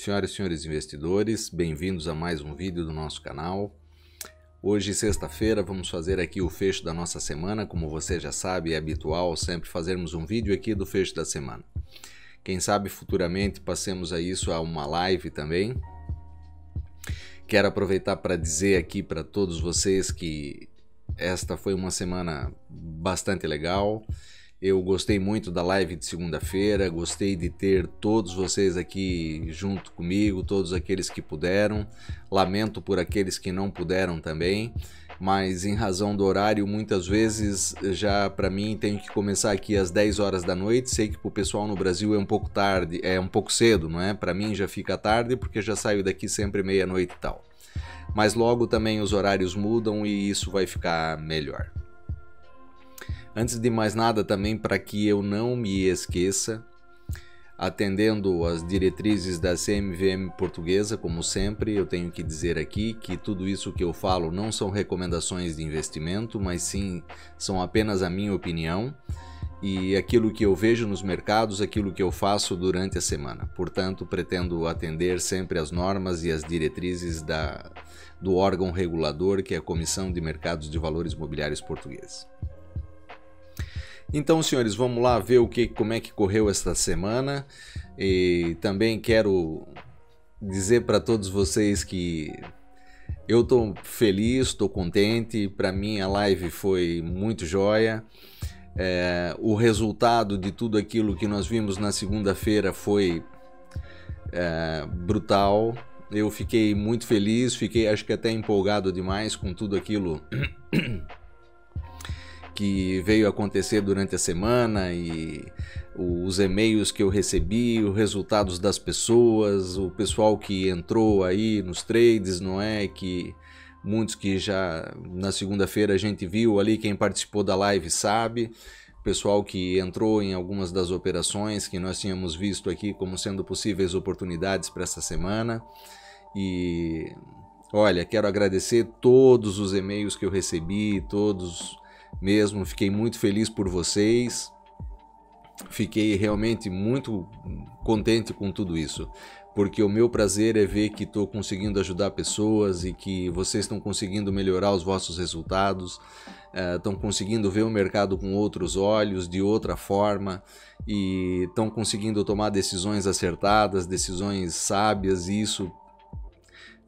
Senhoras e senhores investidores, bem-vindos a mais um vídeo do nosso canal. Hoje, sexta-feira, vamos fazer aqui o fecho da nossa semana. Como você já sabe, é habitual sempre fazermos um vídeo aqui do fecho da semana. Quem sabe futuramente passemos a isso a uma live também. Quero aproveitar para dizer aqui para todos vocês que esta foi uma semana bastante legal. Eu gostei muito da live de segunda-feira, gostei de ter todos vocês aqui junto comigo, todos aqueles que puderam. Lamento por aqueles que não puderam também, mas em razão do horário, muitas vezes já para mim tem que começar aqui às 10 horas da noite. Sei que para o pessoal no Brasil é um pouco tarde, é um pouco cedo, não é? Para mim já fica tarde porque já saio daqui sempre meia-noite e tal. Mas logo também os horários mudam e isso vai ficar melhor. Antes de mais nada, também para que eu não me esqueça, atendendo às diretrizes da CMVM portuguesa, como sempre, eu tenho que dizer aqui que tudo isso que eu falo não são recomendações de investimento, mas sim são apenas a minha opinião e aquilo que eu vejo nos mercados, aquilo que eu faço durante a semana. Portanto, pretendo atender sempre às normas e às diretrizes do órgão regulador, que é a Comissão de Mercados de Valores Mobiliários Portugueses. Então, senhores, vamos lá ver como é que correu esta semana. E também quero dizer para todos vocês que eu estou feliz, estou contente. Para mim a live foi muito joia. O resultado de tudo aquilo que nós vimos na segunda-feira foi brutal. Eu fiquei muito feliz, fiquei acho que até empolgado demais com tudo aquilo que veio acontecer durante a semana e os e-mails que eu recebi, os resultados das pessoas, o pessoal que entrou aí nos trades, não é? Que muitos que já na segunda-feira a gente viu ali, quem participou da live sabe, pessoal que entrou em algumas das operações que nós tínhamos visto aqui como sendo possíveis oportunidades para essa semana. E olha, quero agradecer todos os e-mails que eu recebi, todos mesmo, fiquei muito feliz por vocês, fiquei realmente muito contente com tudo isso, porque o meu prazer é ver que estou conseguindo ajudar pessoas e que vocês estão conseguindo melhorar os vossos resultados, estão conseguindo ver o mercado com outros olhos, de outra forma, e estão conseguindo tomar decisões acertadas, decisões sábias, e isso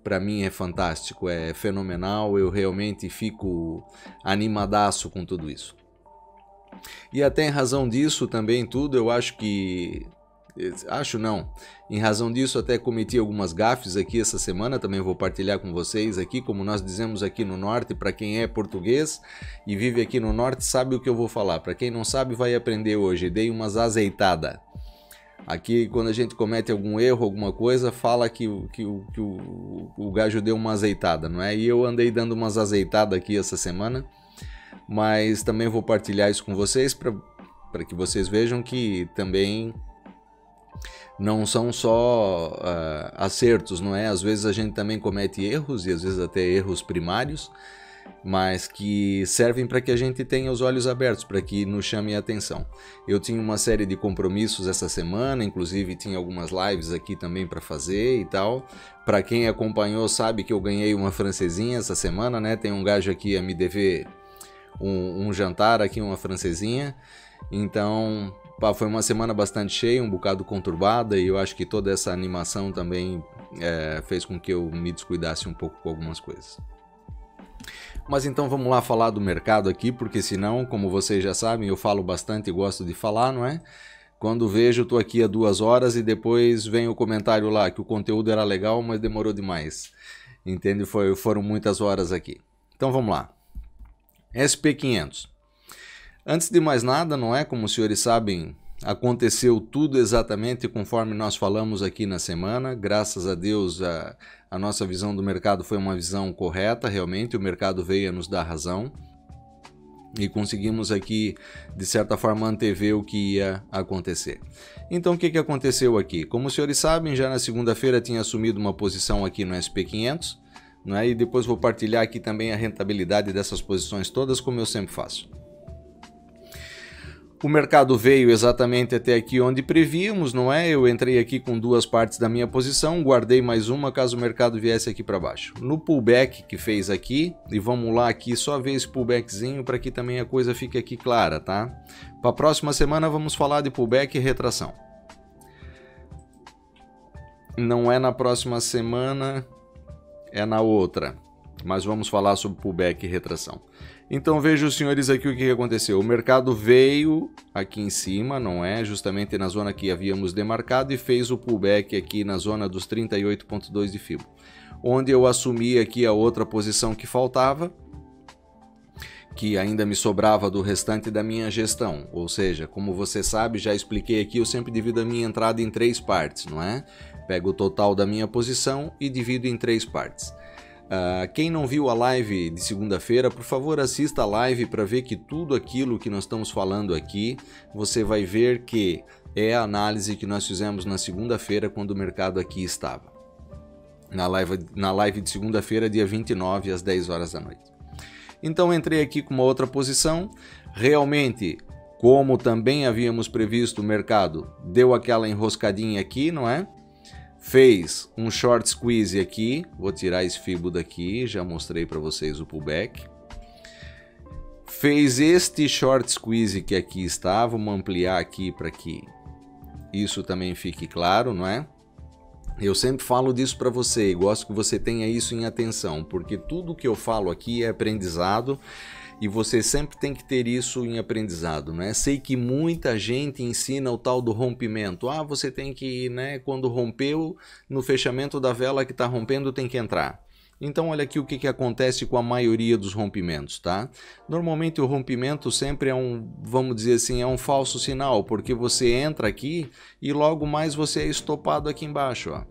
para mim é fantástico, é fenomenal, eu realmente fico animadaço com tudo isso. E até em razão disso também tudo, eu acho que... em razão disso até cometi algumas gafes aqui essa semana, também vou partilhar com vocês aqui, como nós dizemos aqui no Norte, para quem é português e vive aqui no Norte sabe o que eu vou falar, para quem não sabe vai aprender hoje, dei umas azeitadas. Aqui, quando a gente comete algum erro, alguma coisa, fala que o gajo deu uma azeitada, não é? E eu andei dando umas azeitadas aqui essa semana, mas também vou partilhar isso com vocês para que vocês vejam que também não são só acertos, não é? Às vezes a gente também comete erros, e às vezes até erros primários, mas que servem para que a gente tenha os olhos abertos, para que nos chame a atenção. Eu tinha uma série de compromissos essa semana, inclusive tinha algumas lives aqui também para fazer e tal. Para quem acompanhou sabe que eu ganhei uma francesinha essa semana, né? Tem um gajo aqui a me dever um jantar aqui, uma francesinha. Então, foi uma semana bastante cheia, um bocado conturbada, e eu acho que toda essa animação também fez com que eu me descuidasse um pouco com algumas coisas. Mas então vamos lá falar do mercado aqui, porque senão, como vocês já sabem, eu falo bastante e gosto de falar, não é? Quando vejo, eu tô aqui há 2 horas e depois vem o comentário lá que o conteúdo era legal, mas demorou demais. Entende? Foram muitas horas aqui. Então vamos lá. SP500. Antes de mais nada, não é? Como os senhores sabem, aconteceu tudo exatamente conforme nós falamos aqui na semana. Graças a Deus, a nossa visão do mercado foi uma visão correta, realmente. O mercado veio a nos dar razão e conseguimos aqui, de certa forma, antever o que ia acontecer. Então, o que aconteceu aqui? Como os senhores sabem, já na segunda-feira tinha assumido uma posição aqui no SP500, não é? E depois vou partilhar aqui também a rentabilidade dessas posições todas, como eu sempre faço. O mercado veio exatamente até aqui onde prevíamos, não é? Eu entrei aqui com duas partes da minha posição, guardei mais uma caso o mercado viesse aqui para baixo. No pullback que fez aqui, e vamos lá aqui só ver esse pullbackzinho para que também a coisa fique aqui clara, tá? Para a próxima semana vamos falar de pullback e retração. Não é na próxima semana, é na outra, mas vamos falar sobre pullback e retração. Então vejam, senhores, aqui o que aconteceu. O mercado veio aqui em cima, não é? Justamente na zona que havíamos demarcado e fez o pullback aqui na zona dos 38,2 de FIBO. Onde eu assumi aqui a outra posição que faltava, que ainda me sobrava do restante da minha gestão. Ou seja, como você sabe, já expliquei aqui, eu sempre divido a minha entrada em 3 partes, não é? Pego o total da minha posição e divido em 3 partes. Quem não viu a live de segunda-feira, por favor assista a live para ver que tudo aquilo que nós estamos falando aqui, você vai ver que é a análise que nós fizemos na segunda-feira quando o mercado aqui estava. Na live de segunda-feira, dia 29, às 10 horas da noite. Então entrei aqui com uma outra posição, realmente, como também havíamos previsto, o mercado deu aquela enroscadinha aqui, não é? Fez um short squeeze aqui, vou tirar esse FIBO daqui, já mostrei para vocês o pullback. Fez este short squeeze que aqui está, vamos ampliar aqui para que isso também fique claro, não é? Eu sempre falo disso para você e gosto que você tenha isso em atenção, porque tudo que eu falo aqui é aprendizado e você sempre tem que ter isso em aprendizado, né? Sei que muita gente ensina o tal do rompimento. Você tem que, né, quando rompeu, no fechamento da vela que está rompendo, tem que entrar. Então olha aqui o que acontece com a maioria dos rompimentos, tá? Normalmente o rompimento sempre é vamos dizer assim, é um falso sinal, porque você entra aqui e logo mais você é estopado aqui embaixo, ó.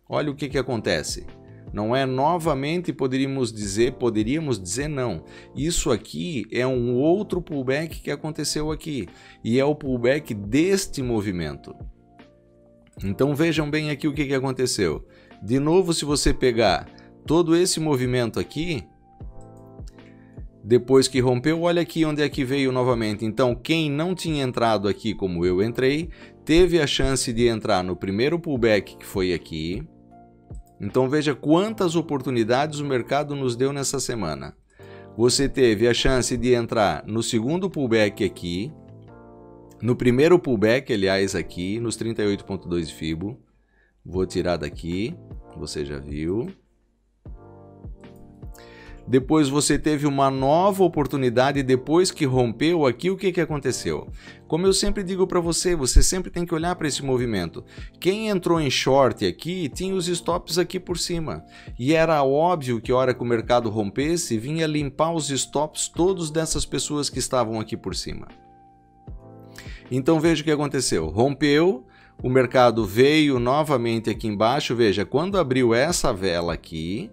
Olha o que acontece. Não é novamente, poderíamos dizer não. Isso aqui é um outro pullback que aconteceu aqui. E é o pullback deste movimento. Então vejam bem aqui o que aconteceu. De novo, se você pegar todo esse movimento aqui, depois que rompeu, olha aqui onde é que veio novamente. Então quem não tinha entrado aqui como eu entrei, teve a chance de entrar no primeiro pullback que foi aqui. Então veja quantas oportunidades o mercado nos deu nessa semana. Você teve a chance de entrar no segundo pullback aqui, no primeiro pullback, aliás, aqui, nos 38,2 FIBO. Vou tirar daqui, você já viu. Depois você teve uma nova oportunidade depois que rompeu aqui, o que aconteceu? Como eu sempre digo para você, você sempre tem que olhar para esse movimento. Quem entrou em short aqui tinha os stops aqui por cima. E era óbvio que a hora que o mercado rompesse, vinha limpar os stops todos dessas pessoas que estavam aqui por cima. Então veja o que aconteceu. Rompeu, o mercado veio novamente aqui embaixo. Veja, quando abriu essa vela aqui,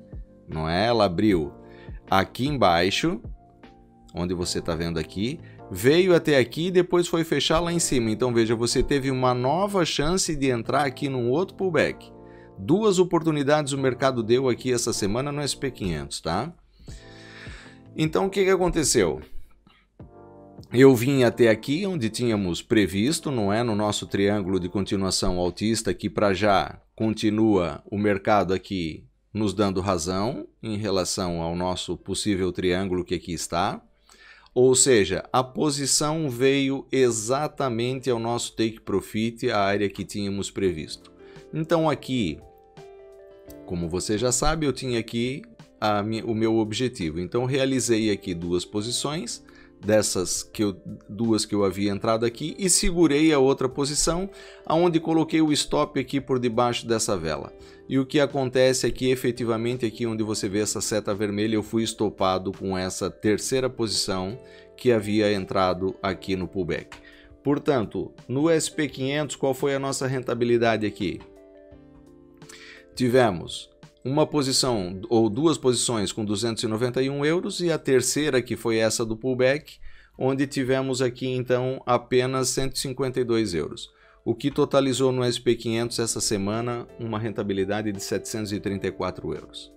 não é? Ela abriu aqui embaixo, onde você está vendo aqui, veio até aqui e depois foi fechar lá em cima. Então veja, você teve uma nova chance de entrar aqui num outro pullback. 2 oportunidades o mercado deu aqui essa semana no SP500, tá? Então o que aconteceu? Eu vim até aqui onde tínhamos previsto, não é? No nosso triângulo de continuação altista, que para já continua o mercado aqui nos dando razão em relação ao nosso possível triângulo que aqui está. Ou seja, a posição veio exatamente ao nosso take profit, a área que tínhamos previsto. Então aqui, como você já sabe, eu tinha aqui o meu objetivo. Então realizei aqui 2 posições, dessas duas que eu havia entrado aqui, e segurei a outra posição, aonde coloquei o stop aqui por debaixo dessa vela. E o que acontece é que efetivamente aqui onde você vê essa seta vermelha, eu fui estopado com essa terceira posição que havia entrado aqui no pullback. Portanto, no SP500, qual foi a nossa rentabilidade aqui? Tivemos uma posição ou 2 posições com 291 euros e a terceira que foi essa do pullback, onde tivemos aqui então apenas 152 euros. O que totalizou no SP500 essa semana uma rentabilidade de 734 euros.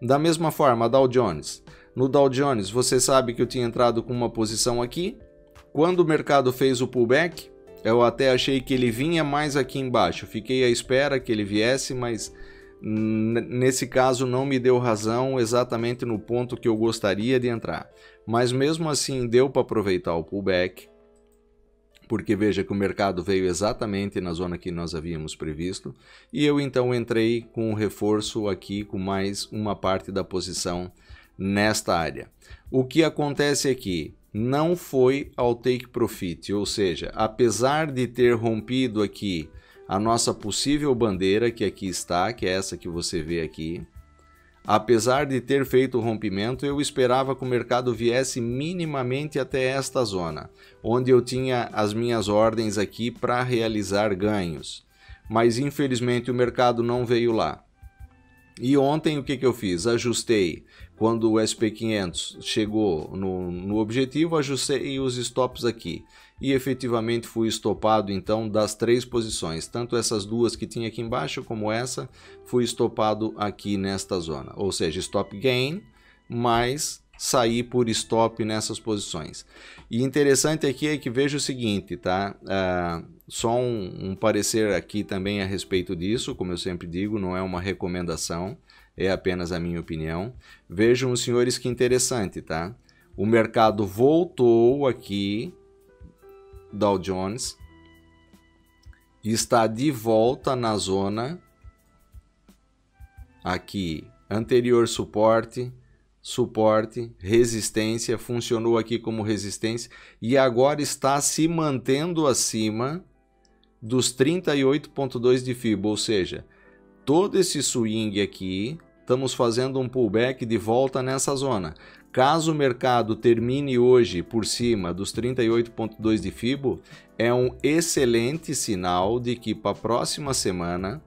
Da mesma forma, Dow Jones. No Dow Jones, você sabe que eu tinha entrado com uma posição aqui, Quando o mercado fez o pullback, eu até achei que ele vinha mais aqui embaixo. Fiquei à espera que ele viesse, mas nesse caso não me deu razão exatamente no ponto que eu gostaria de entrar. Mas mesmo assim deu para aproveitar o pullback, porque veja que o mercado veio exatamente na zona que nós havíamos previsto, e eu então entrei com um reforço aqui com mais uma parte da posição nesta área. O que acontece aqui? Não foi ao take profit, ou seja, apesar de ter rompido aqui a nossa possível bandeira, que aqui está, que é essa que você vê aqui, apesar de ter feito o rompimento, eu esperava que o mercado viesse minimamente até esta zona, onde eu tinha as minhas ordens aqui para realizar ganhos. Mas infelizmente o mercado não veio lá. E ontem o que eu fiz? Ajustei. Quando o SP500 chegou no objetivo, ajustei os stops aqui. E efetivamente fui estopado então das 3 posições. Tanto essas duas que tinha aqui embaixo como essa, fui estopado aqui nesta zona. Ou seja, stop gain, mais sair por stop nessas posições. E interessante aqui é que veja o seguinte, tá? Só um parecer aqui também a respeito disso, como eu sempre digo, não é uma recomendação, é apenas a minha opinião. Vejam, senhores, que interessante, tá? O mercado voltou aqui, Dow Jones, está de volta na zona aqui, anterior suporte, suporte, resistência, funcionou aqui como resistência e agora está se mantendo acima dos 38,2 de FIBO, ou seja, todo esse swing aqui, estamos fazendo um pullback de volta nessa zona. Caso o mercado termine hoje por cima dos 38,2 de FIBO, é um excelente sinal de que para a próxima semana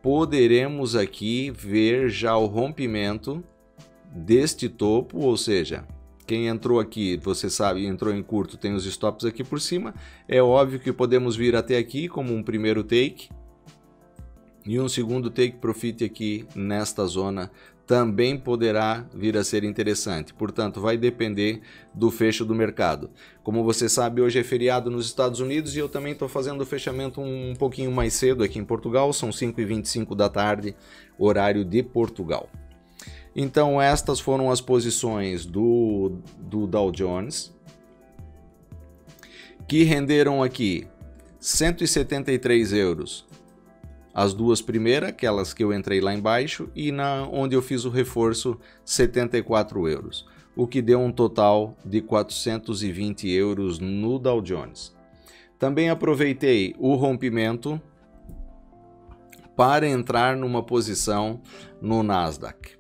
poderemos aqui ver já o rompimento deste topo, ou seja, quem entrou aqui, você sabe, entrou em curto, tem os stops aqui por cima, é óbvio que podemos vir até aqui como um primeiro take e um segundo take profit aqui nesta zona também poderá vir a ser interessante, portanto vai depender do fecho do mercado. Como você sabe, hoje é feriado nos Estados Unidos e eu também estou fazendo o fechamento um pouquinho mais cedo aqui em Portugal, são 5h25 da tarde, horário de Portugal. Então estas foram as posições do Dow Jones, que renderam aqui 173 euros. As duas primeiras, aquelas que eu entrei lá embaixo, e onde eu fiz o reforço, 74 euros. O que deu um total de 420 euros no Dow Jones. Também aproveitei o rompimento para entrar numa posição no Nasdaq.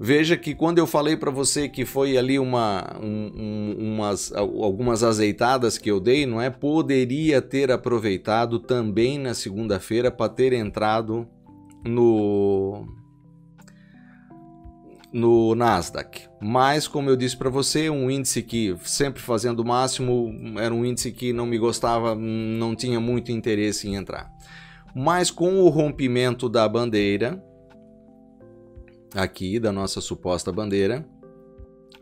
Veja que quando eu falei para você que foi ali algumas azeitadas que eu dei, não é? Poderia ter aproveitado também na segunda-feira para ter entrado no Nasdaq. Mas, como eu disse para você, um índice que sempre fazendo o máximo, era um índice que não me gostava, não tinha muito interesse em entrar. Mas com o rompimento da bandeira, aqui da nossa suposta bandeira,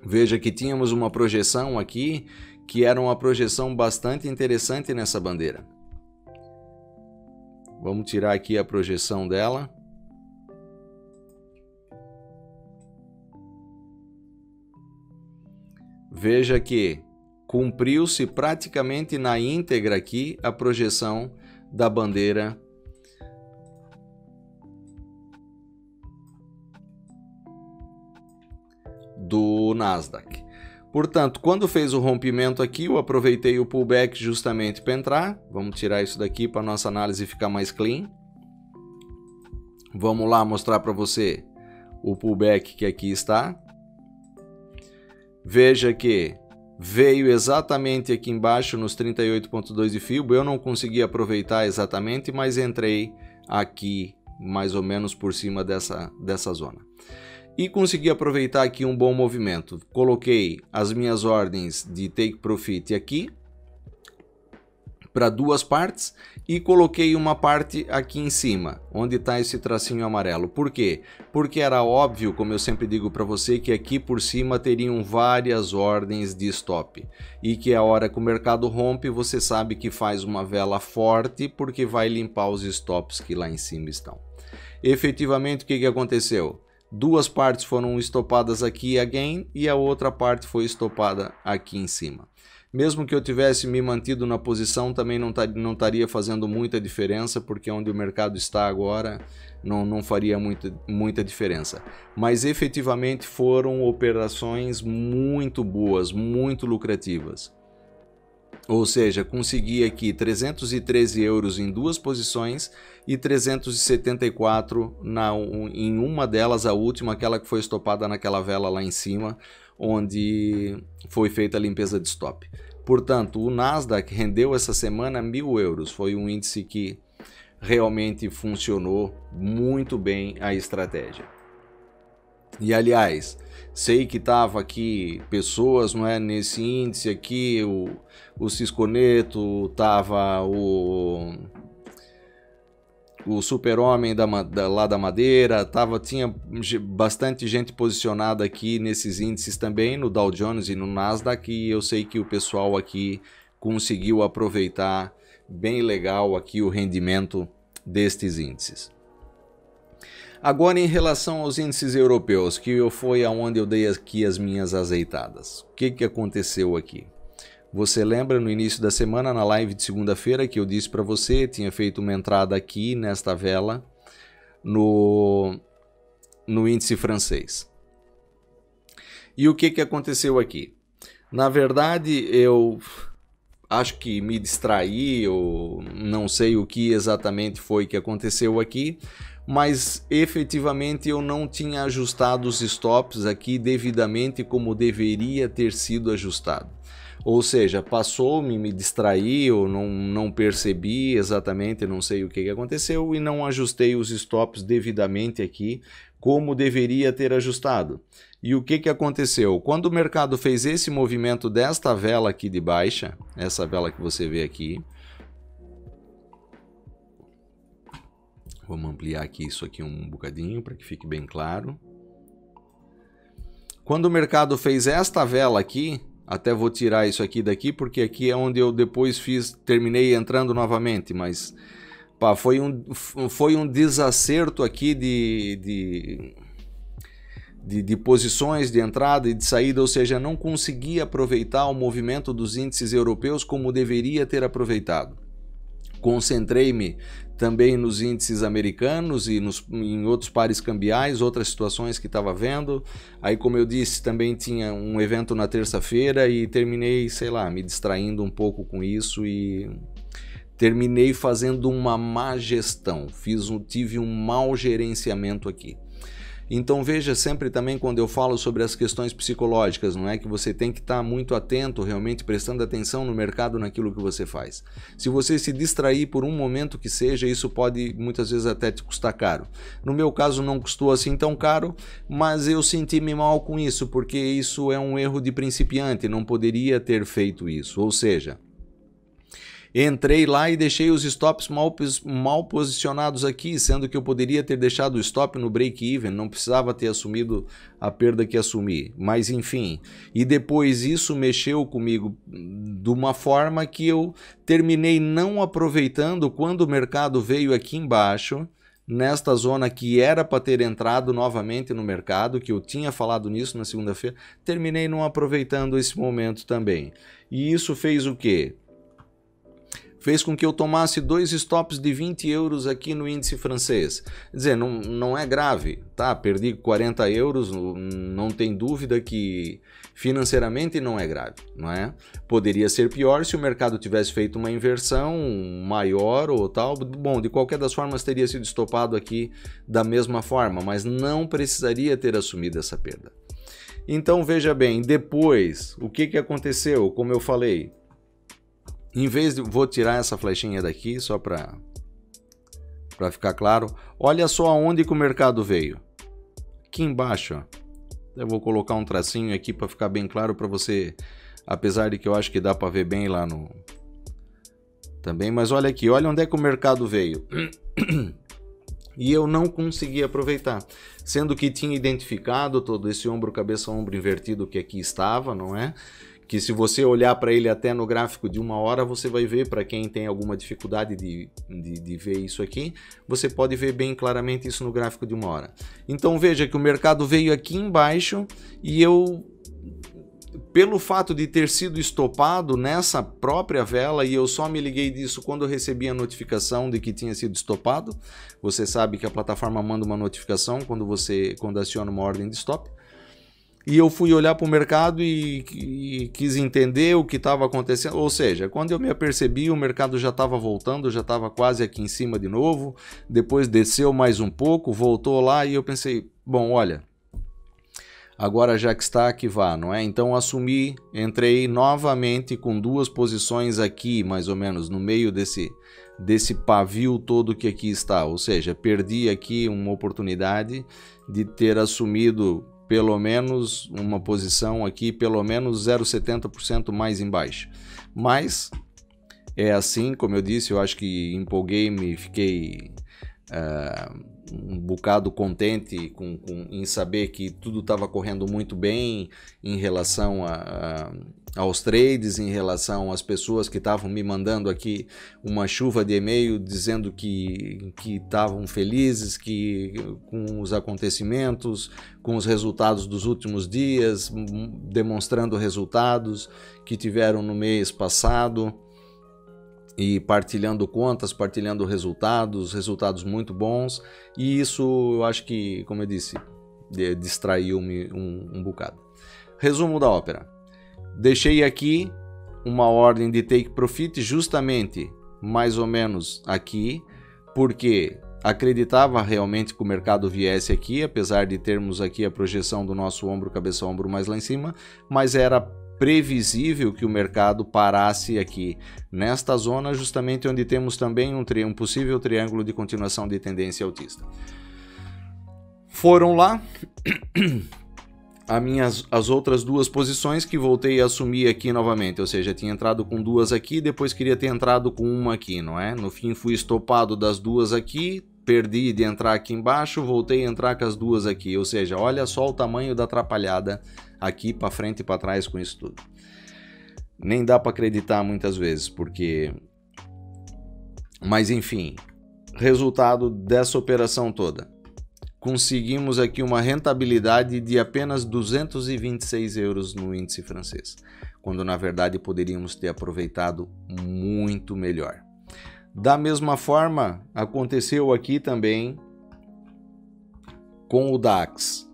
veja que tínhamos uma projeção aqui que era uma projeção bastante interessante nessa bandeira. Vamos tirar aqui a projeção dela. Veja que cumpriu-se praticamente na íntegra aqui a projeção da bandeira do Nasdaq. Portanto, quando fez o rompimento aqui, eu aproveitei o pullback justamente para entrar. Vamos tirar isso daqui para nossa análise ficar mais clean. Vamos lá mostrar para você o pullback que aqui está. Veja que veio exatamente aqui embaixo nos 38,2 de FIBO. Eu não consegui aproveitar exatamente, mas entrei aqui mais ou menos por cima dessa zona. E consegui aproveitar aqui um bom movimento. Coloquei as minhas ordens de take profit aqui, para duas partes e coloquei uma parte aqui em cima, onde está esse tracinho amarelo. Por quê? Porque era óbvio, como eu sempre digo para você, que aqui por cima teriam várias ordens de stop e que a hora que o mercado rompe, você sabe que faz uma vela forte porque vai limpar os stops que lá em cima estão. Efetivamente, o que aconteceu? Duas partes foram estopadas aqui again e a outra parte foi estopada aqui em cima. Mesmo que eu tivesse me mantido na posição, também não estaria fazendo muita diferença, porque onde o mercado está agora não faria muita diferença. Mas efetivamente foram operações muito boas, muito lucrativas. Ou seja, consegui aqui 313 euros em duas posições e 374 em uma delas, a última, aquela que foi estopada naquela vela lá em cima, onde foi feita a limpeza de stop. Portanto, o Nasdaq rendeu essa semana 1.000 euros. Foi um índice que realmente funcionou muito bem a estratégia. E aliás, sei que estava aqui pessoas, não é, nesse índice aqui, o Cisconeto, estava o Super-Homem lá da Madeira, tinha bastante gente posicionada aqui nesses índices também, no Dow Jones e no Nasdaq, e eu sei que o pessoal aqui conseguiu aproveitar bem legal aqui o rendimento destes índices. Agora, em relação aos índices europeus, que foi aonde eu dei aqui as minhas azeitadas. O que aconteceu aqui? Você lembra no início da semana, na live de segunda-feira, que eu disse para você, tinha feito uma entrada aqui nesta vela no índice francês. E o que aconteceu aqui? Na verdade, eu acho que me distraí, ou não sei o que exatamente foi que aconteceu aqui, mas efetivamente eu não tinha ajustado os stops aqui devidamente como deveria ter sido ajustado. Ou seja, passou, me distraí, eu não percebi exatamente, não sei o que aconteceu e não ajustei os stops devidamente aqui como deveria ter ajustado. E o que aconteceu? Quando o mercado fez esse movimento desta vela aqui de baixa, essa vela que você vê aqui, vamos ampliar aqui isso aqui um bocadinho para que fique bem claro. Quando o mercado fez esta vela aqui, até vou tirar isso aqui daqui, porque aqui é onde eu depois terminei entrando novamente, mas pá, foi um desacerto aqui de posições de entrada e de saída, ou seja, não consegui aproveitar o movimento dos índices europeus como deveria ter aproveitado. Concentrei-me também nos índices americanos e em outros pares cambiais, outras situações que estava vendo. Aí, como eu disse, também tinha um evento na terça-feira e terminei, sei lá, me distraindo um pouco com isso e terminei fazendo uma má gestão. Tive um mau gerenciamento aqui. Então veja sempre também quando eu falo sobre as questões psicológicas, não é que você tem que estar muito atento, realmente prestando atenção no mercado, naquilo que você faz. Se você se distrair por um momento que seja, isso pode muitas vezes até te custar caro. No meu caso não custou assim tão caro, mas eu senti-me mal com isso, porque isso é um erro de principiante, não poderia ter feito isso, ou seja, entrei lá e deixei os stops mal posicionados aqui, sendo que eu poderia ter deixado o stop no break-even, não precisava ter assumido a perda que assumi. Mas enfim, e depois isso mexeu comigo de uma forma que eu terminei não aproveitando quando o mercado veio aqui embaixo, nesta zona que era para ter entrado novamente no mercado, que eu tinha falado nisso na segunda-feira, terminei não aproveitando esse momento também. E isso fez o quê? Fez com que eu tomasse 2 stops de 20 euros aqui no índice francês. Quer dizer, não é grave, tá? Perdi 40 euros, não tem dúvida que financeiramente não é grave, não é? Poderia ser pior se o mercado tivesse feito uma inversão maior ou tal. Bom, de qualquer das formas teria sido estopado aqui da mesma forma, mas não precisaria ter assumido essa perda. Então veja bem, depois, o que aconteceu? Como eu falei, em vez de... Vou tirar essa flechinha daqui só para ficar claro. Olha só aonde que o mercado veio. Aqui embaixo, ó. Eu vou colocar um tracinho aqui para ficar bem claro para você. Apesar de que eu acho que dá para ver bem lá no... também, mas olha aqui, olha onde é que o mercado veio. E eu não consegui aproveitar, sendo que tinha identificado todo esse ombro, cabeça, ombro invertido que aqui estava, não é? Que se você olhar para ele até no gráfico de 1 hora, você vai ver, para quem tem alguma dificuldade de ver isso aqui, você pode ver bem claramente isso no gráfico de 1 hora. Então veja que o mercado veio aqui embaixo e eu, pelo fato de ter sido estopado nessa própria vela, e eu só me liguei disso quando eu recebi a notificação de que tinha sido estopado. Você sabe que a plataforma manda uma notificação quando aciona uma ordem de stop. E eu fui olhar para o mercado e quis entender o que estava acontecendo. Ou seja, quando eu me apercebi, o mercado já estava voltando, já estava quase aqui em cima de novo. Depois desceu mais um pouco, voltou lá e eu pensei, bom, olha, agora já que está aqui vá, não é? Então assumi, entrei novamente com 2 posições aqui, mais ou menos, no meio desse pavio todo que aqui está. Ou seja, perdi aqui uma oportunidade de ter assumido pelo menos uma posição aqui, pelo menos 0,70% mais embaixo. Mas é assim, como eu disse, eu acho que empolguei-me, fiquei um bocado contente em saber que tudo estava correndo muito bem em relação aos trades, em relação às pessoas que estavam me mandando aqui uma chuva de e-mail dizendo que estavam felizes com os acontecimentos, com os resultados dos últimos dias, demonstrando resultados que tiveram no mês passado e partilhando contas, partilhando resultados muito bons, e isso eu acho que, como eu disse, distraiu-me um bocado. Resumo da ópera. Deixei aqui uma ordem de take profit justamente mais ou menos aqui, porque acreditava realmente que o mercado viesse aqui, apesar de termos aqui a projeção do nosso ombro, cabeça, ombro mais lá em cima, mas era previsível que o mercado parasse aqui nesta zona, justamente onde temos também um possível triângulo de continuação de tendência altista. Foram lá as outras 2 posições que voltei a assumir aqui novamente, ou seja, tinha entrado com 2 aqui, depois queria ter entrado com uma aqui, não é? No fim fui estopado das 2 aqui, perdi de entrar aqui embaixo, voltei a entrar com as 2 aqui, ou seja, olha só o tamanho da atrapalhada aqui para frente e para trás com isso tudo. Nem dá para acreditar muitas vezes, porque... Mas enfim, resultado dessa operação toda. Conseguimos aqui uma rentabilidade de apenas 226 euros no índice francês, quando na verdade poderíamos ter aproveitado muito melhor. Da mesma forma, aconteceu aqui também com o DAX.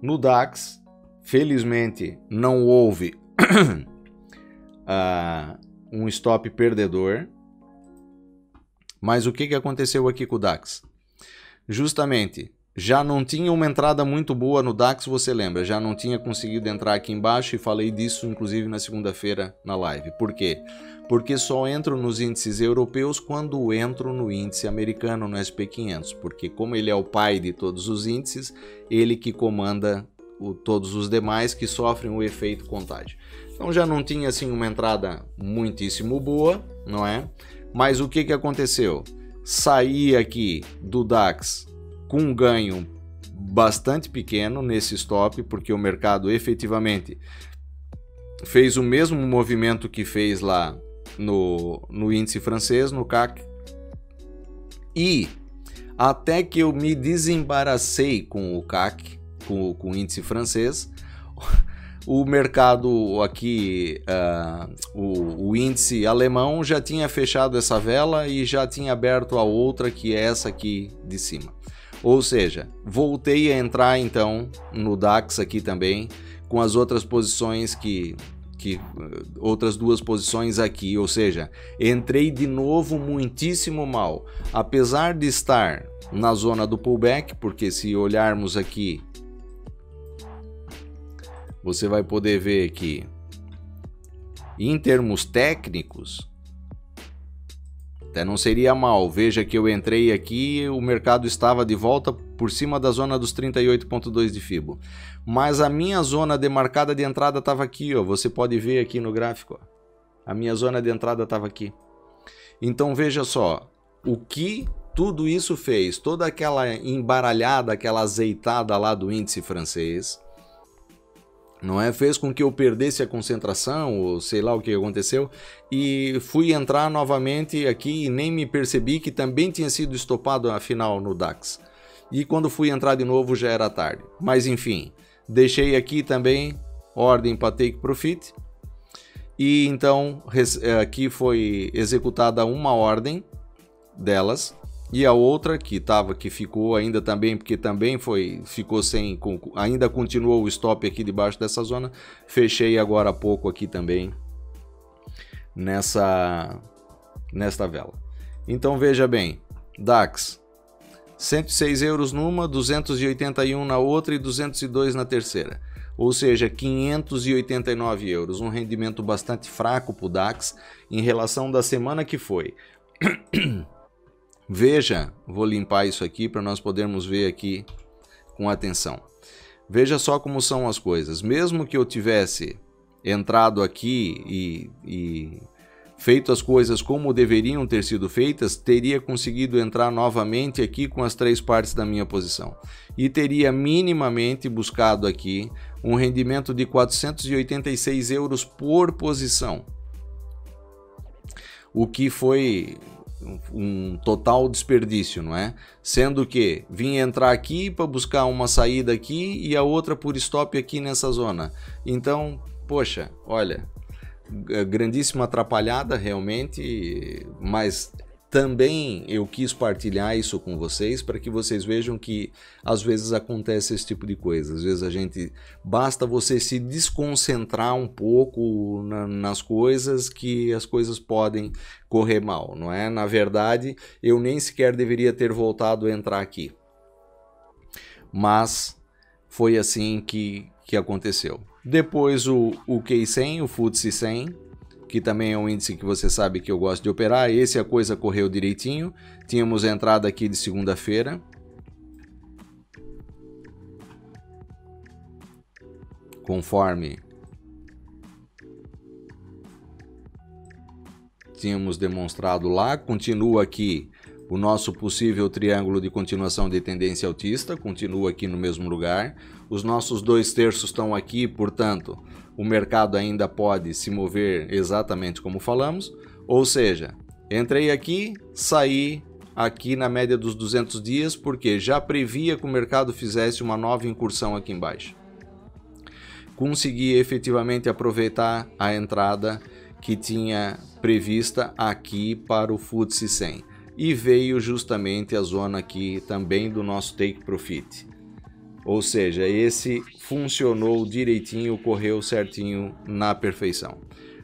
No DAX, felizmente, não houve um stop perdedor, mas o que aconteceu aqui com o DAX? Justamente, já não tinha uma entrada muito boa no DAX, você lembra? Já não tinha conseguido entrar aqui embaixo e falei disso inclusive na segunda-feira na live. Por quê? Porque só entro nos índices europeus quando entro no índice americano, no SP500. Porque como ele é o pai de todos os índices, ele que comanda todos os demais que sofrem o efeito contágio. Então já não tinha assim uma entrada muitíssimo boa, não é? Mas o que aconteceu? Saí aqui do DAX com um ganho bastante pequeno nesse stop, porque o mercado efetivamente fez o mesmo movimento que fez lá no índice francês, no CAC, e até que eu me desembaracei com o CAC, com o índice francês, o mercado aqui, o índice alemão já tinha fechado essa vela e já tinha aberto a outra, que é essa aqui de cima. Ou seja, voltei a entrar então no DAX aqui também, com as outras posições outras 2 posições aqui, ou seja, entrei de novo muitíssimo mal, apesar de estar na zona do pullback, porque se olharmos aqui, você vai poder ver que em termos técnicos até não seria mal. Veja que eu entrei aqui, o mercado estava de volta por cima da zona dos 38,2 de Fibo. Mas a minha zona demarcada de entrada estava aqui, ó. Você pode ver aqui no gráfico, ó. A minha zona de entrada estava aqui. Então veja só, o que tudo isso fez, toda aquela embaralhada, aquela azeitada lá do índice francês, não é? Fez com que eu perdesse a concentração, ou sei lá o que aconteceu, e fui entrar novamente aqui e nem me percebi que também tinha sido estopado afinal no DAX. E quando fui entrar de novo já era tarde. Mas enfim, deixei aqui também ordem para take profit. E então aqui foi executada uma ordem delas. E a outra que ficou ainda também, porque também ficou sem, ainda continuou o stop aqui debaixo dessa zona, fechei agora há pouco aqui também nesta vela. Então veja bem, DAX 106 euros numa, 281 na outra e 202 na terceira, ou seja, 589 euros, um rendimento bastante fraco para o DAX em relação da semana que foi. Veja, vou limpar isso aqui para nós podermos ver aqui com atenção. Veja só como são as coisas. Mesmo que eu tivesse entrado aqui e feito as coisas como deveriam ter sido feitas, teria conseguido entrar novamente aqui com as 3 partes da minha posição. E teria minimamente buscado aqui um rendimento de 486 euros por posição. O que foi um total desperdício, não é? Sendo que vim entrar aqui para buscar uma saída aqui e a outra por stop aqui nessa zona. Então, poxa, olha, grandíssima atrapalhada realmente, mas também eu quis partilhar isso com vocês para que vocês vejam que às vezes acontece esse tipo de coisa. Às vezes basta você se desconcentrar um pouco nas coisas que as coisas podem correr mal, não é? Na verdade, eu nem sequer deveria ter voltado a entrar aqui. Mas foi assim que aconteceu. Depois o K100, o FTSE 100, que também é um índice que você sabe que eu gosto de operar. Esse a coisa correu direitinho. Tínhamos entrada aqui de segunda-feira. Conforme tínhamos demonstrado lá, continua aqui o nosso possível triângulo de continuação de tendência altista, continua aqui no mesmo lugar. Os nossos 2/3 estão aqui, portanto, o mercado ainda pode se mover exatamente como falamos. Ou seja, entrei aqui, saí aqui na média dos 200 dias, porque já previa que o mercado fizesse uma nova incursão aqui embaixo. Consegui efetivamente aproveitar a entrada que tinha prevista aqui para o FTSE 100. E veio justamente a zona aqui também do nosso take profit. Ou seja, esse funcionou direitinho, correu certinho na perfeição.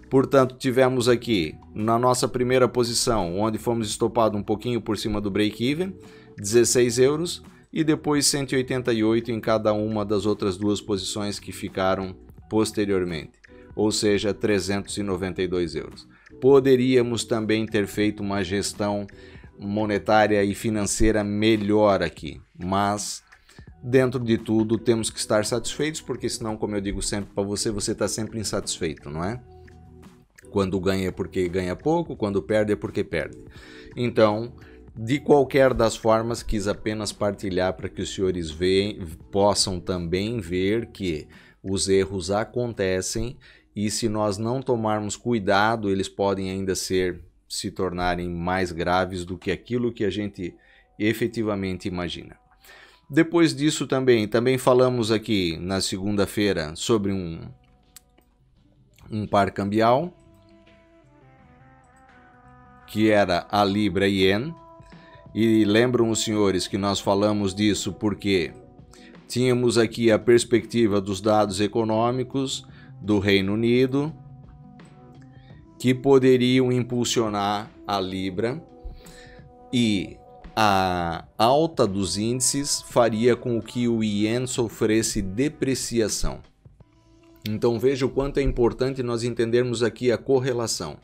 Portanto, tivemos aqui na nossa primeira posição, onde fomos estopados um pouquinho por cima do break-even, 16 euros, e depois 188 em cada uma das outras 2 posições que ficaram posteriormente, ou seja, 392 euros. Poderíamos também ter feito uma gestão monetária e financeira melhor aqui, mas dentro de tudo temos que estar satisfeitos, porque senão, como eu digo sempre para você, você está sempre insatisfeito, não é? Quando ganha é porque ganha pouco, quando perde é porque perde. Então, de qualquer das formas, quis apenas partilhar para que os senhores possam também ver que os erros acontecem e se nós não tomarmos cuidado, eles podem ainda se tornarem mais graves do que aquilo que a gente efetivamente imagina. Depois disso também falamos aqui na segunda-feira sobre um par cambial, que era a Libra Yen, e lembram os senhores que nós falamos disso porque tínhamos aqui a perspectiva dos dados econômicos do Reino Unido, que poderiam impulsionar a Libra, e a alta dos índices faria com que o Yen sofresse depreciação. Então veja o quanto é importante nós entendermos aqui a correlação,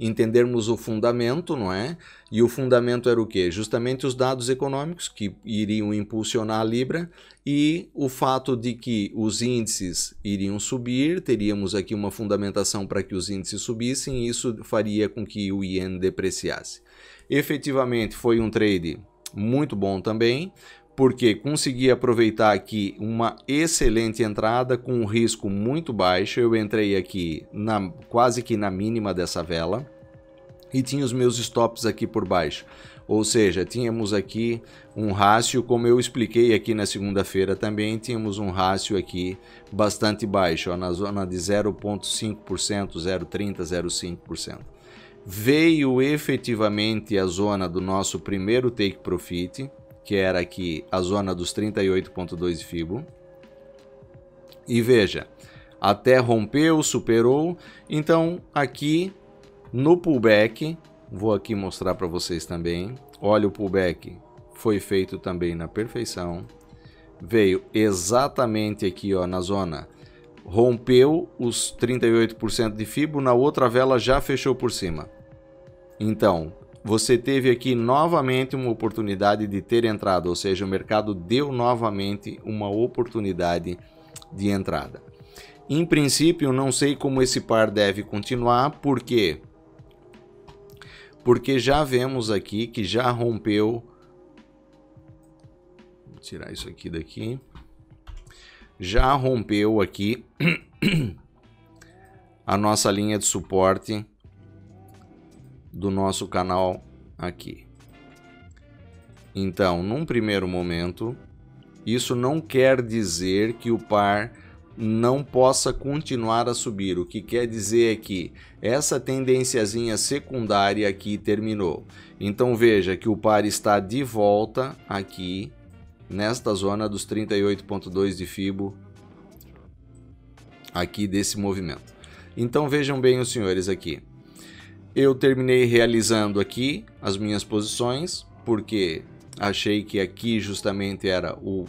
entendermos o fundamento, não é? E o fundamento era o quê? Justamente os dados econômicos que iriam impulsionar a Libra e o fato de que os índices iriam subir, teríamos aqui uma fundamentação para que os índices subissem e isso faria com que o Ien depreciasse. Efetivamente foi um trade muito bom também, porque consegui aproveitar aqui uma excelente entrada com um risco muito baixo. Eu entrei aqui quase que na mínima dessa vela e tinha os meus stops aqui por baixo. Ou seja, tínhamos aqui um rácio, como eu expliquei aqui na segunda-feira também, tínhamos um rácio aqui bastante baixo, ó, na zona de 0,5%, 0,30%, 0,5%. Veio efetivamente a zona do nosso primeiro take profit, que era aqui a zona dos 38,2 de Fibo. E veja, até rompeu, superou. Então aqui no pullback, vou aqui mostrar para vocês também. Olha, o pullback foi feito também na perfeição. Veio exatamente aqui, ó, na zona. Rompeu os 38% de Fibo, na outra vela já fechou por cima. Então, você teve aqui novamente uma oportunidade de ter entrado, ou seja, o mercado deu novamente uma oportunidade de entrada. Em princípio, não sei como esse par deve continuar, por quê? Porque já vemos aqui que já rompeu. Vou tirar isso aqui daqui. Já rompeu aqui a nossa linha de suporte do nosso canal aqui. Então, num primeiro momento, isso não quer dizer que o par não possa continuar a subir. O que quer dizer é que essa tendênciazinha secundária aqui terminou. Então veja que o par está de volta aqui nesta zona dos 38,2 de Fibo aqui desse movimento. Então vejam bem os senhores aqui. Eu terminei realizando aqui as minhas posições, porque achei que aqui justamente era o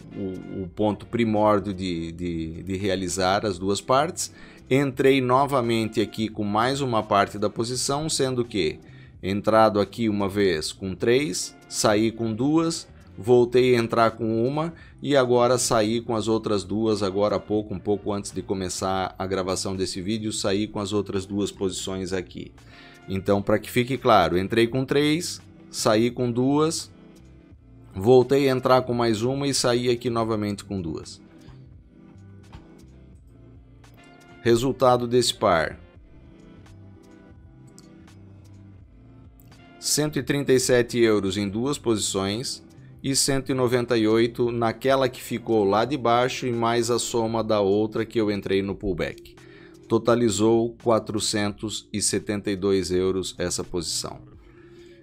ponto primórdio de realizar as duas partes. Entrei novamente aqui com mais uma parte da posição, sendo que entrado aqui uma vez com 3, saí com 2, voltei a entrar com uma e agora saí com as outras duas, agora há pouco, um pouco antes de começar a gravação desse vídeo, saí com as outras duas posições aqui. Então, para que fique claro, entrei com 3, saí com 2, voltei a entrar com mais uma e saí aqui novamente com 2. Resultado desse par: 137 euros em duas posições e 198 naquela que ficou lá de baixo e mais a soma da outra que eu entrei no pullback. Totalizou 472 euros essa posição.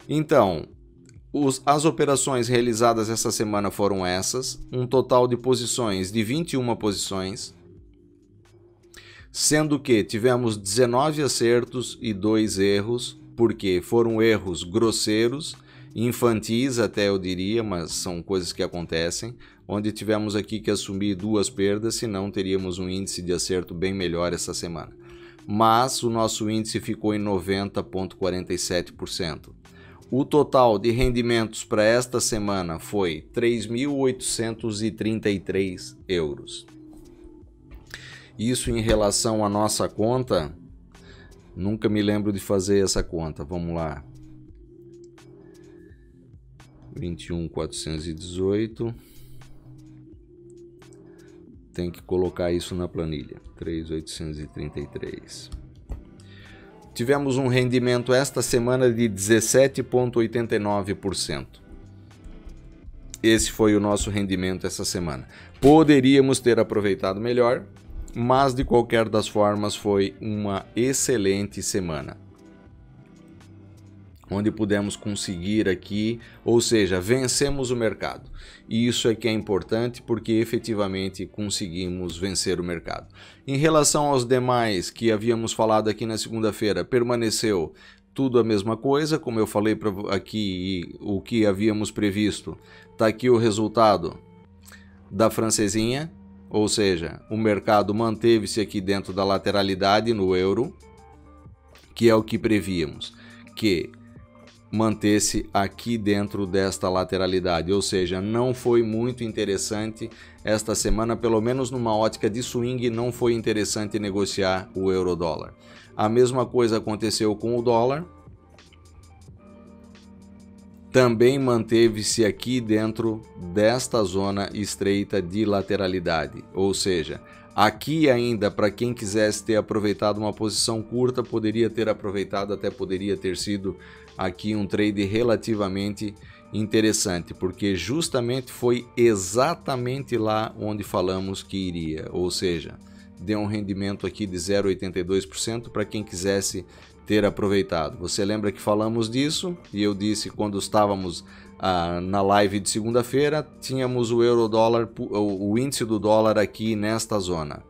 Então, as operações realizadas essa semana foram essas, um total de posições de 21 posições, sendo que tivemos 19 acertos e 2 erros, porque foram erros grosseiros, infantis até eu diria, mas são coisas que acontecem, onde tivemos aqui que assumir 2 perdas, senão teríamos um índice de acerto bem melhor essa semana. Mas o nosso índice ficou em 90,47%. O total de rendimentos para esta semana foi 3.833 euros. Isso em relação à nossa conta, nunca me lembro de fazer essa conta, vamos lá. 21.418, tem que colocar isso na planilha, 3.833. Tivemos um rendimento esta semana de 17,89%. Esse foi o nosso rendimento essa semana. Poderíamos ter aproveitado melhor, mas de qualquer das formas foi uma excelente semana, onde pudemos conseguir aqui, ou seja, vencemos o mercado. E isso é que é importante, porque efetivamente conseguimos vencer o mercado. Em relação aos demais que havíamos falado aqui na segunda-feira, permaneceu tudo a mesma coisa, como eu falei aqui, o que havíamos previsto. Está aqui o resultado da francesinha, Ou seja, o mercado manteve-se aqui dentro da lateralidade no euro, que é o que prevíamos, que manter-se aqui dentro desta lateralidade, ou seja, não foi muito interessante esta semana, pelo menos numa ótica de swing, não foi interessante negociar o euro-dólar. A mesma coisa aconteceu com o dólar, também manteve-se aqui dentro desta zona estreita de lateralidade, ou seja, aqui ainda para quem quisesse ter aproveitado uma posição curta, poderia ter aproveitado, até poderia ter sido aqui um trade relativamente interessante, porque justamente foi exatamente lá onde falamos que iria, ou seja, deu um rendimento aqui de 0,82% para quem quisesse ter aproveitado. Você lembra que falamos disso? E eu disse quando estávamos na live de segunda-feira, tínhamos o euro-dólar, o índice do dólar aqui nesta zona.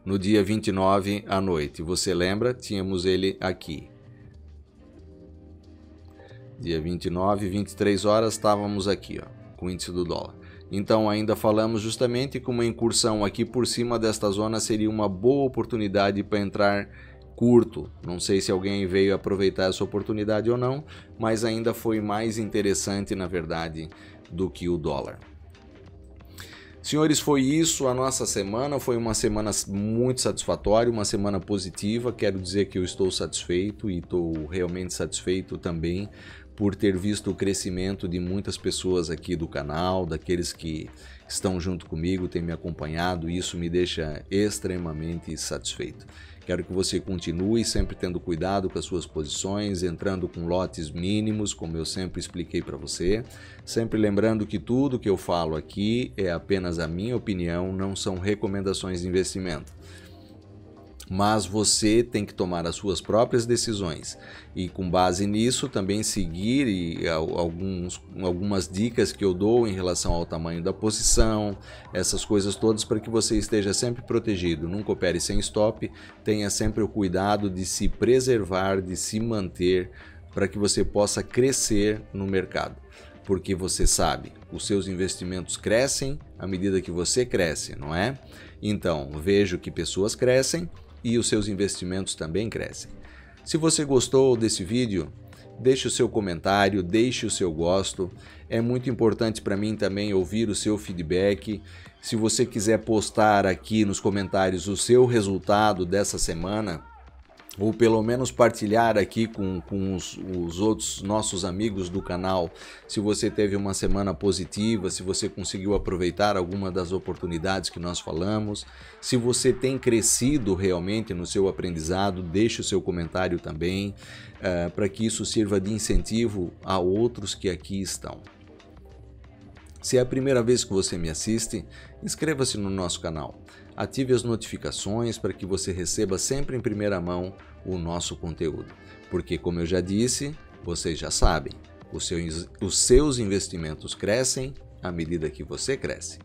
No dia 29 à noite, você lembra? Tínhamos ele aqui. Dia 29, 23 horas, estávamos aqui, ó, com o índice do dólar. Então ainda falamos justamente que uma incursão aqui por cima desta zona seria uma boa oportunidade para entrar curto. Não sei se alguém veio aproveitar essa oportunidade ou não, mas ainda foi mais interessante, na verdade, do que o dólar. Senhores, foi isso a nossa semana. Foi uma semana muito satisfatória, uma semana positiva. Quero dizer que eu estou satisfeito e estou realmente satisfeito também por ter visto o crescimento de muitas pessoas aqui do canal, daqueles que estão junto comigo, têm me acompanhado, e isso me deixa extremamente satisfeito. Quero que você continue sempre tendo cuidado com as suas posições, entrando com lotes mínimos, como eu sempre expliquei para você. Sempre lembrando que tudo que eu falo aqui é apenas a minha opinião, não são recomendações de investimento. Mas você tem que tomar as suas próprias decisões e, com base nisso, também seguir algumas dicas que eu dou em relação ao tamanho da posição, essas coisas todas, para que você esteja sempre protegido. Nunca opere sem stop, tenha sempre o cuidado de se preservar, de se manter, para que você possa crescer no mercado. Porque você sabe, os seus investimentos crescem à medida que você cresce, não é? Então, vejo que pessoas crescem e os seus investimentos também crescem. Se você gostou desse vídeo, deixe o seu comentário, deixe o seu gosto. É muito importante para mim também ouvir o seu feedback. Se você quiser postar aqui nos comentários o seu resultado dessa semana, ou pelo menos partilhar aqui com os outros nossos amigos do canal, se você teve uma semana positiva, se você conseguiu aproveitar alguma das oportunidades que nós falamos, se você tem crescido realmente no seu aprendizado, deixe o seu comentário também, para que isso sirva de incentivo a outros que aqui estão. Se é a primeira vez que você me assiste, inscreva-se no nosso canal. Ative as notificações para que você receba sempre em primeira mão o nosso conteúdo. Porque, como eu já disse, vocês já sabem, os seus investimentos crescem à medida que você cresce.